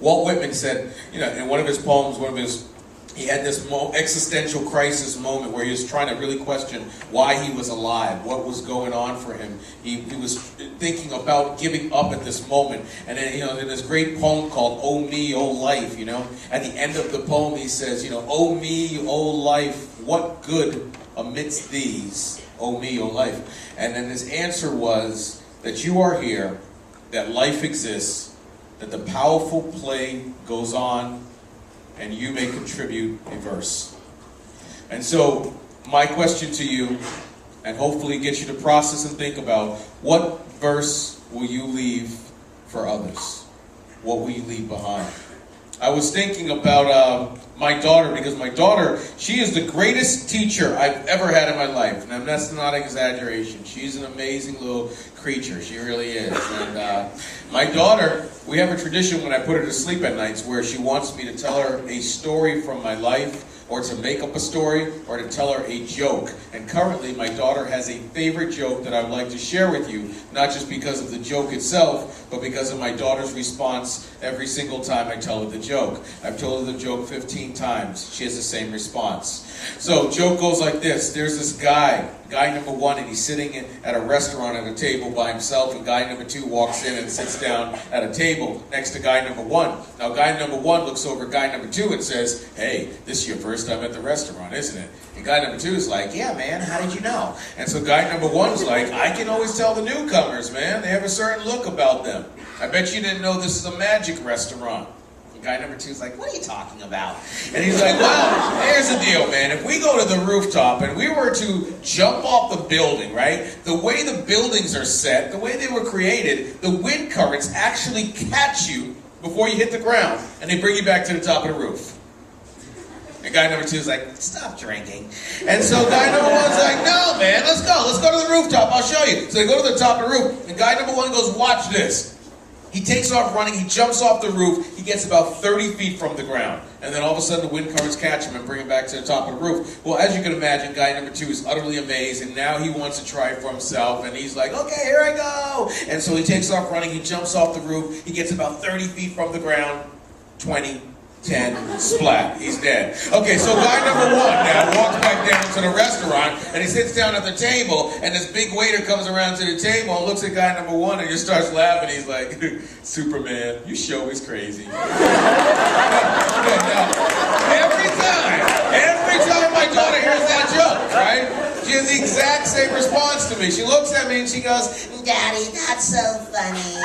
Walt Whitman said, in one of his poems, he had this existential crisis moment where he was trying to really question why he was alive, what was going on for him. He was thinking about giving up at this moment. And then, in this great poem called "Oh Me, Oh Life," at the end of the poem he says, "Oh me, oh life, what good amidst these, oh me, oh life." And then his answer was that you are here, that life exists, that the powerful play goes on, and you may contribute a verse. And so, my question to you, and hopefully get you to process and think about, what verse will you leave for others? What will you leave behind? I was thinking about my daughter, because my daughter, she is the greatest teacher I've ever had in my life. And that's not an exaggeration. She's an amazing little creature. She really is. And my daughter, we have a tradition when I put her to sleep at nights where she wants me to tell her a story from my life, or to make up a story, or to tell her a joke. And currently, my daughter has a favorite joke that I would like to share with you, not just because of the joke itself, but because of my daughter's response every single time I tell her the joke. I've told her the joke 15 times. She has the same response. So, joke goes like this. There's this guy number one, and he's sitting at a restaurant at a table by himself, and guy number two walks in and sits down at a table next to guy number one. Now, guy number one looks over at guy number two and says, "Hey, this is your first time at the restaurant, isn't it?" And guy number two is like, "Yeah, man, how did you know?" And so guy number one's like, "I can always tell the newcomers, man. They have a certain look about them. I bet you didn't know this is a magic restaurant." And guy number two is like, "What are you talking about?" And he's like, "Well, here's the deal, man. If we go to the rooftop and we were to jump off the building, right? The way the buildings are set, the way they were created, the wind currents actually catch you before you hit the ground, and they bring you back to the top of the roof." And guy number two is like, "Stop drinking." And so guy number one's like, "No, man, let's go to the rooftop, I'll show you." So they go to the top of the roof, and guy number one goes, "Watch this." He takes off running, he jumps off the roof, he gets about 30 feet from the ground. And then all of a sudden the wind currents catch him and bring him back to the top of the roof. Well, as you can imagine, guy number two is utterly amazed, and now he wants to try it for himself, and he's like, "Okay, here I go." And so he takes off running, he jumps off the roof, he gets about 30 feet from the ground, 20, 10, splat, he's dead. Okay, so guy number one now walks back down to the restaurant, and he sits down at the table, and this big waiter comes around to the table and looks at guy number one and just starts laughing. He's like, "Superman, you show is crazy." Now, every time my daughter hears that joke, right, she has the exact same response to me. She looks at me and she goes, "Daddy, that's so funny.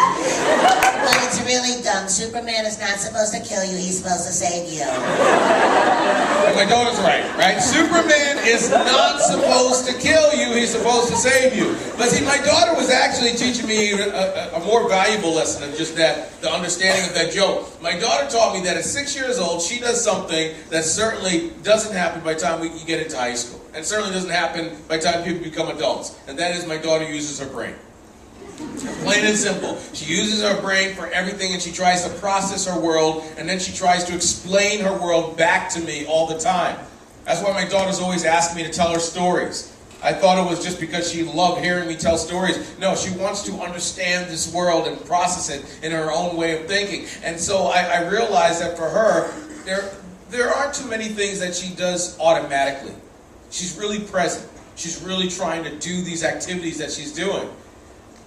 But it's really dumb. Superman is not supposed to kill you, he's supposed to save you." And my daughter's right? Superman is not supposed to kill you, he's supposed to save you. But see, my daughter was actually teaching me a more valuable lesson than just that, the understanding of that joke. My daughter taught me that at 6 years old, she does something that certainly doesn't happen by the time you get into high school. And certainly doesn't happen by the time people become adults. And that is, my daughter uses her brain. Plain and simple. She uses her brain for everything, and she tries to process her world, and then she tries to explain her world back to me all the time. That's why my daughter's always asking me to tell her stories. I thought it was just because she loved hearing me tell stories. No, she wants to understand this world and process it in her own way of thinking. And so I realized that for her, there aren't too many things that she does automatically. She's really present. She's really trying to do these activities that she's doing.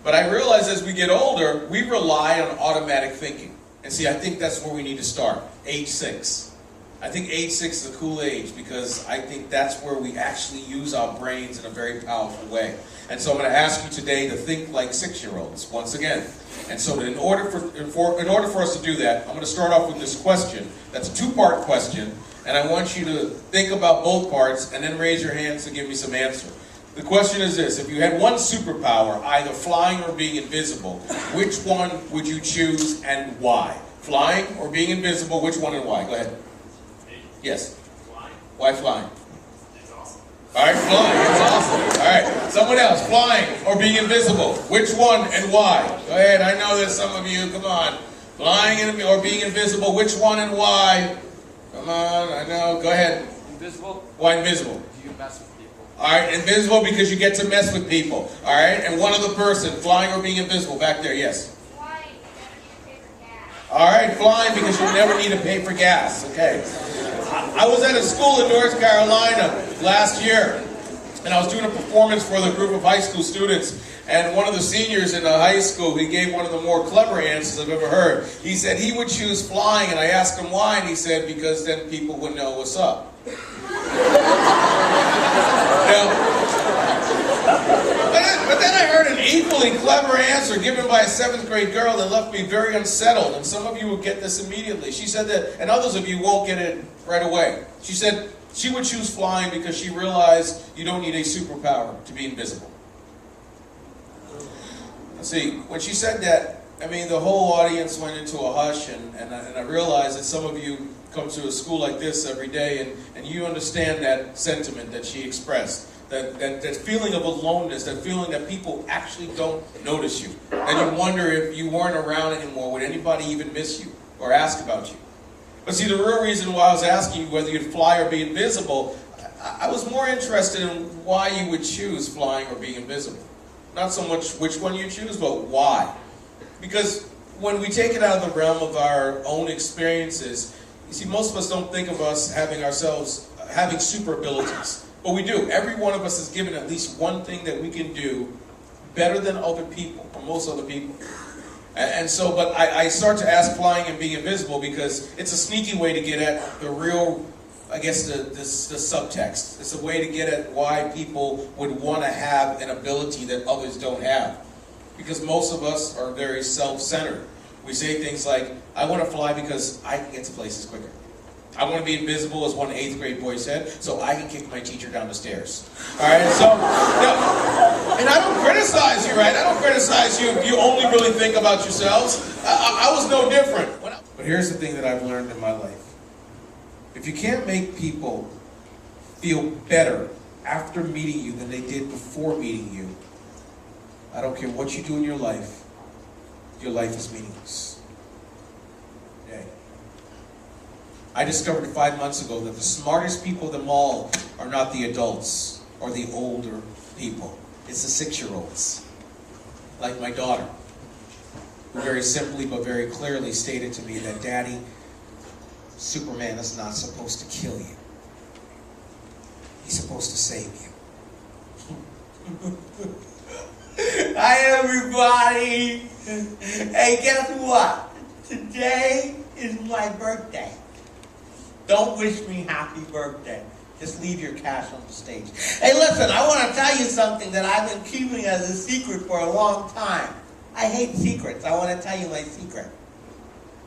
But I realize as we get older, we rely on automatic thinking. And see, I think that's where we need to start. Age 6. I think age 6 is a cool age because I think that's where we actually use our brains in a very powerful way. And so I'm going to ask you today to think like 6-year-olds once again. And so in order for us to do that, I'm going to start off with this question. That's a 2-part question. And I want you to think about both parts and then raise your hands to give me some answer. The question is this: if you had one superpower, either flying or being invisible, which one would you choose and why? Flying or being invisible, which one and why? Go ahead. Yes. Flying. Why flying? It's awesome. All right, flying. It's awesome. All right. Someone else. Flying or being invisible, which one and why? Go ahead. I know there's some of you. Come on. Flying or being invisible, which one and why? Come on. I know. Go ahead. Invisible. Why invisible? You can mess with people. All right, invisible because you get to mess with people. All right, and one other person, flying or being invisible, back there, yes. Flying, you never need to pay for gas. All right, flying because you never need to pay for gas. Okay. I was at a school in North Carolina last year, and I was doing a performance for the group of high school students. And one of the seniors in the high school, he gave one of the more clever answers I've ever heard. He said he would choose flying, and I asked him why, and he said, because then people would know what's up. But then I heard an equally clever answer given by a 7th grade girl that left me very unsettled, and some of you will get this immediately. She said that, and others of you won't get it right away. She said she would choose flying because she realized you don't need a superpower to be invisible. See, when she said that, I mean, the whole audience went into a hush, and I realized that some of you come to a school like this every day, and you understand that sentiment that she expressed. That feeling of aloneness, that feeling that people actually don't notice you. That you wonder if you weren't around anymore, would anybody even miss you or ask about you? But see, the real reason why I was asking you whether you'd fly or be invisible, I was more interested in why you would choose flying or being invisible. Not so much which one you choose, but why. Because when we take it out of the realm of our own experiences, you see, most of us don't think of us having super abilities. But we do. Every one of us is given at least one thing that we can do better than other people, or most other people. And so, but I start to ask flying and being invisible because it's a sneaky way to get at the real, I guess, the subtext. It's a way to get at why people would want to have an ability that others don't have. Because most of us are very self-centered. We say things like, I want to fly because I can get to places quicker. I want to be invisible, as one 8th grade boy said, so I can kick my teacher down the stairs. All right, so, and I don't criticize you, right? I don't criticize you if you only really think about yourselves. I was no different. But here's the thing that I've learned in my life. If you can't make people feel better after meeting you than they did before meeting you, I don't care what you do in your life is meaningless. I discovered 5 months ago that the smartest people of them all are not the adults or the older people. It's the 6-year-olds. Like my daughter, who very simply but very clearly stated to me that, Daddy, Superman is not supposed to kill you. He's supposed to save you. Hi, everybody. Hey, guess what? Today is my birthday. Don't wish me happy birthday. Just leave your cash on the stage. Hey, listen, I want to tell you something that I've been keeping as a secret for a long time. I hate secrets. I want to tell you my secret.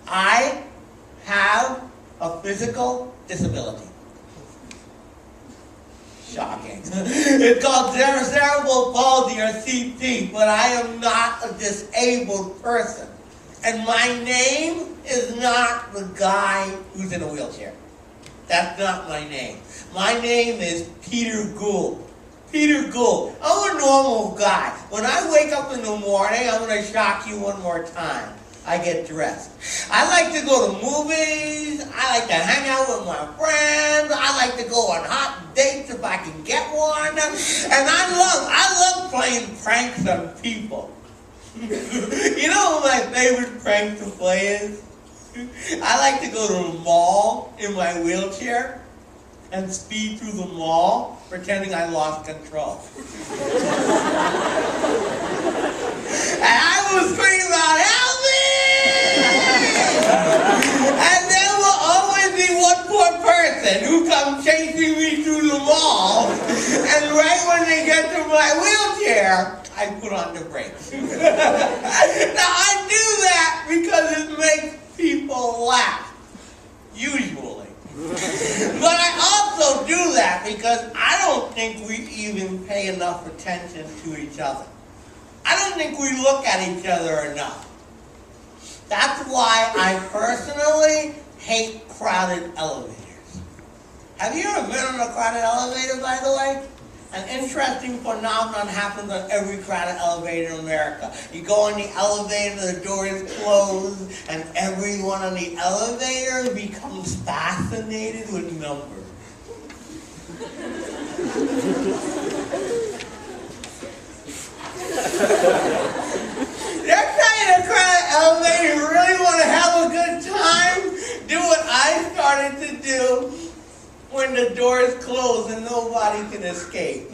I have a physical disability. Shocking. It's called cerebral palsy, or CP, but I am not a disabled person. And my name is not the guy who's in a wheelchair. That's not my name. My name is Peter Gould. Peter Gould. I'm a normal guy. When I wake up in the morning, I'm going to shock you one more time. I get dressed. I like to go to movies. I like to hang out with my friends. I like to go on hot dates if I can get one. And I love playing pranks on people. You know what my favorite prank to play is? I like to go to the mall in my wheelchair and speed through the mall pretending I lost control. And I will scream out, help me! And there will always be one poor person who comes chasing me through the mall, and right when they get to my wheelchair, I put on the brakes. Now I do that because it makes people laugh, usually. But I also do that because I don't think we even pay enough attention to each other. I don't think we look at each other enough. That's why I personally hate crowded elevators. Have you ever been on a crowded elevator, by the way? An interesting phenomenon happens on every crowded elevator in America. You go on the elevator, the door is closed, and everyone on the elevator becomes fascinated with numbers. They're trying to crowded elevator, you really want to have a wanted to do when the doors close and nobody can escape.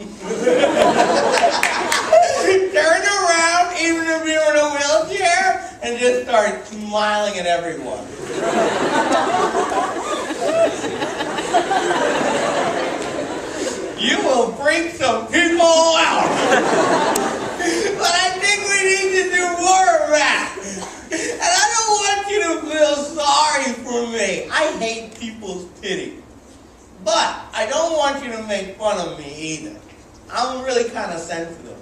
Turn around, even if you're in a wheelchair, and just start smiling at everyone. You will freak some people out. But I think we need to do more of that. And I don't want you to feel sorry for me. I hate people's pity. But I don't want you to make fun of me either. I'm really kind of sensitive.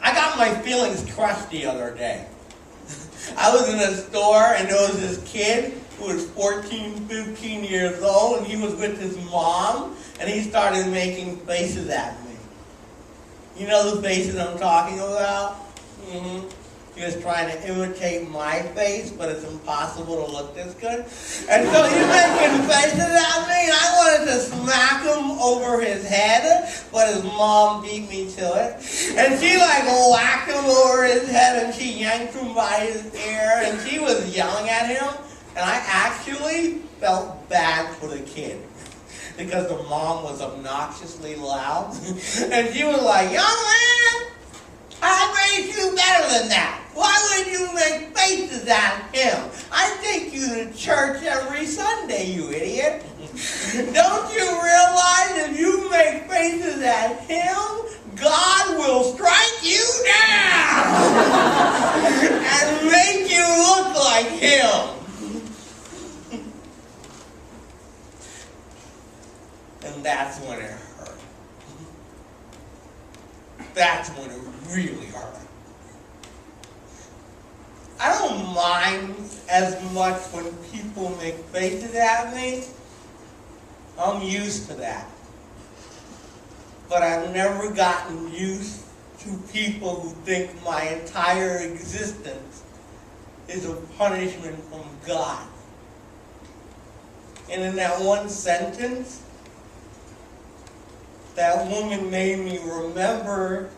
I got my feelings crushed the other day. I was in a store and there was this kid who was 14, 15 years old, and he was with his mom, and he started making faces at me. You know the faces I'm talking about? Mm-hmm. He was trying to imitate my face, but it's impossible to look this good. And so he's making faces at me, and I wanted to smack him over his head, but his mom beat me to it. And she whacked him over his head, and she yanked him by his ear, and she was yelling at him. And I actually felt bad for the kid, because the mom was obnoxiously loud. And she was like, "Young man, I raised you better than that. Why would you make faces at him? I take you to church every Sunday, you idiot. Don't you realize if you make faces at him, God will strike you down and make you look like him?" And that's when it hurt. That's when it really hurt. I don't mind as much when people make faces at me. I'm used to that. But I've never gotten used to people who think my entire existence is a punishment from God. And in that one sentence, that woman made me remember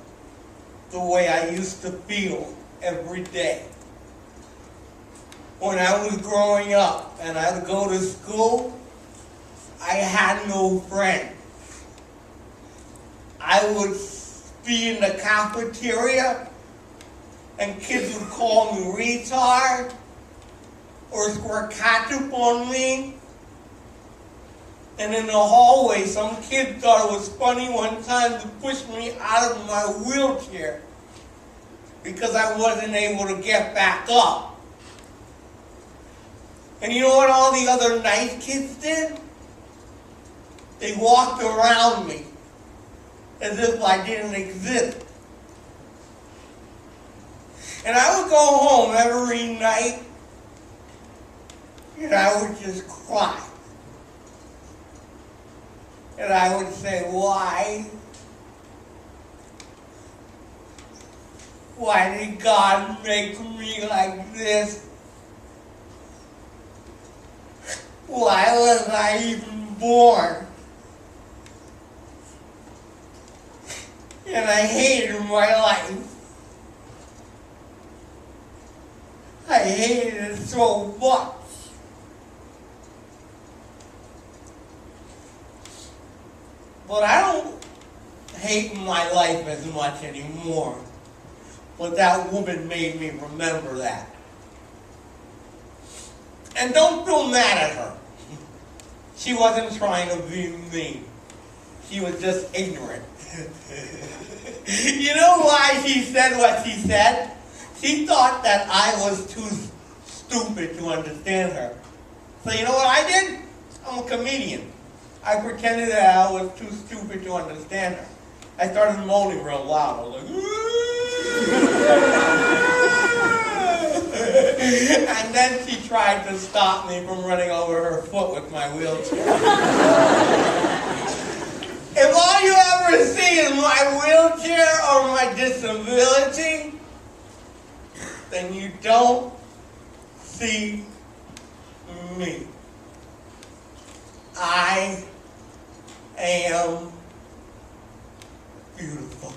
the way I used to feel every day. When I was growing up and I would go to school, I had no friends. I would be in the cafeteria and kids would call me retard or squirt ketchup on me. And in the hallway, some kid thought it was funny one time to push me out of my wheelchair because I wasn't able to get back up. And you know what all the other nice kids did? They walked around me as if I didn't exist. And I would go home every night and I would just cry. And I would say, why? Why did God make me like this? Why was I even born? And I hated my life. I hated it so much. But I don't hate my life as much anymore. But that woman made me remember that. And don't feel mad at her. She wasn't trying to be mean. She was just ignorant. You know why she said what she said? She thought that I was too stupid to understand her. So you know what I did? I'm a comedian. I pretended that I was too stupid to understand her. I started moaning real loud. I was like, and then she tried to stop me from running over her foot with my wheelchair. If all you ever see is my wheelchair or my disability, then you don't see me. I am beautiful.